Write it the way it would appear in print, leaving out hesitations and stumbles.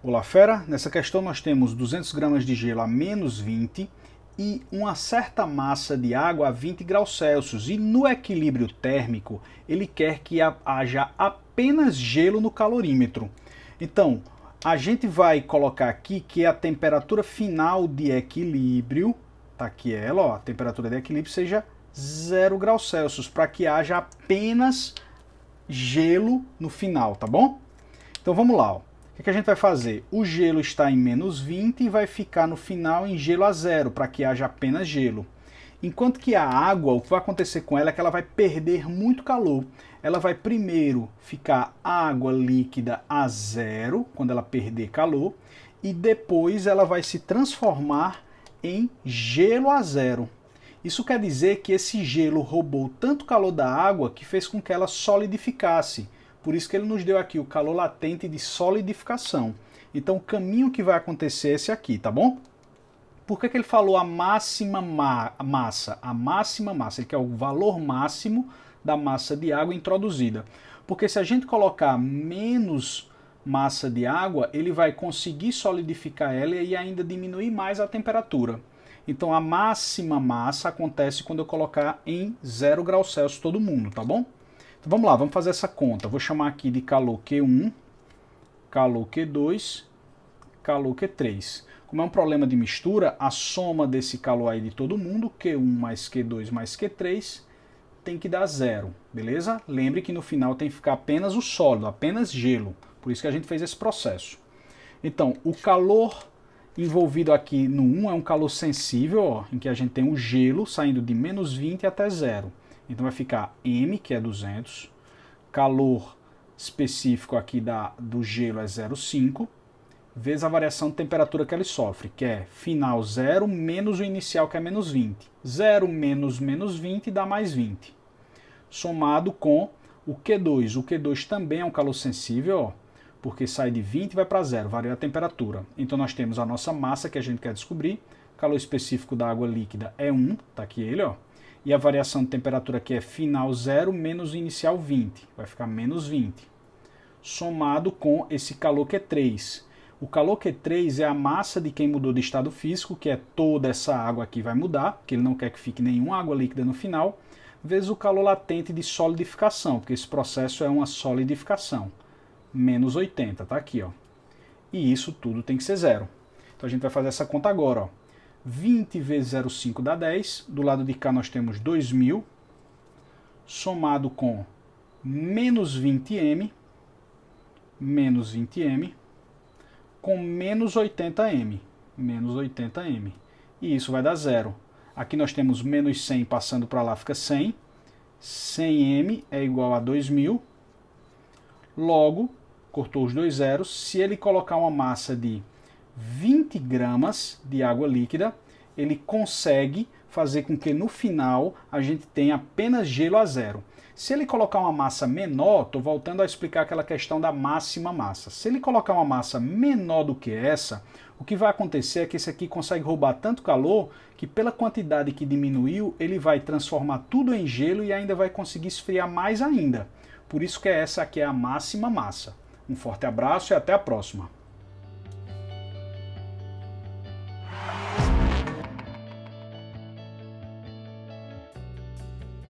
Olá, fera! Nessa questão nós temos 200 gramas de gelo a menos 20 e uma certa massa de água a 20 graus Celsius. E no equilíbrio térmico, ele quer que haja apenas gelo no calorímetro. Então, a gente vai colocar aqui que a temperatura final de equilíbrio, tá aqui ela, ó, a temperatura de equilíbrio seja 0 graus Celsius, para que haja apenas gelo no final, tá bom? Então vamos lá, ó. O que a gente vai fazer? O gelo está em menos 20 e vai ficar no final em gelo a zero, para que haja apenas gelo. Enquanto que a água, o que vai acontecer com ela é que ela vai perder muito calor. Ela vai primeiro ficar água líquida a zero, quando ela perder calor, e depois ela vai se transformar em gelo a zero. Isso quer dizer que esse gelo roubou tanto calor da água que fez com que ela solidificasse. Por isso que ele nos deu aqui o calor latente de solidificação. Então o caminho que vai acontecer é esse aqui, tá bom? Por que ele falou a máxima massa? A máxima massa, que é o valor máximo da massa de água introduzida. Porque se a gente colocar menos massa de água, ele vai conseguir solidificar ela e ainda diminuir mais a temperatura. Então a máxima massa acontece quando eu colocar em 0 graus Celsius todo mundo, tá bom? Então vamos lá, vamos fazer essa conta. Vou chamar aqui de calor Q1, calor Q2, calor Q3. Como é um problema de mistura, a soma desse calor aí de todo mundo, Q1 mais Q2 mais Q3, tem que dar zero, beleza? Lembre que no final tem que ficar apenas o sólido, apenas gelo. Por isso que a gente fez esse processo. Então, o calor envolvido aqui no 1 é um calor sensível, ó, em que a gente tem o gelo saindo de menos 20 até zero. Então vai ficar M, que é 200, calor específico aqui do gelo é 0,5, vezes a variação de temperatura que ele sofre, que é final 0 menos o inicial, que é menos 20. 0 menos menos 20 dá mais 20. Somado com o Q2. O Q2 também é um calor sensível, ó, porque sai de 20 e vai para 0, varia a temperatura. Então nós temos a nossa massa que a gente quer descobrir. O calor específico da água líquida é 1, tá aqui ele, ó. E a variação de temperatura aqui é final 0 menos inicial 20, vai ficar menos 20. Somado com esse calor Q3. O calor Q3 é a massa de quem mudou de estado físico, que é toda essa água aqui vai mudar, porque ele não quer que fique nenhuma água líquida no final, vezes o calor latente de solidificação, porque esse processo é uma solidificação. Menos 80, tá aqui, ó. E isso tudo tem que ser zero. Então a gente vai fazer essa conta agora, ó. 20 vezes 0,5 dá 10. Do lado de cá nós temos 2.000, somado com menos 20m, com menos 80m, E isso vai dar zero. Aqui nós temos menos 100 passando para lá, fica 100. 100m é igual a 2.000. Logo, cortou os dois zeros, se ele colocar uma massa de 20 gramas de água líquida, ele consegue fazer com que no final a gente tenha apenas gelo a zero. Se ele colocar uma massa menor, estou voltando a explicar aquela questão da máxima massa. Se ele colocar uma massa menor do que essa, o que vai acontecer é que esse aqui consegue roubar tanto calor que pela quantidade que diminuiu, ele vai transformar tudo em gelo e ainda vai conseguir esfriar mais ainda. Por isso que essa aqui é a máxima massa. Um forte abraço e até a próxima.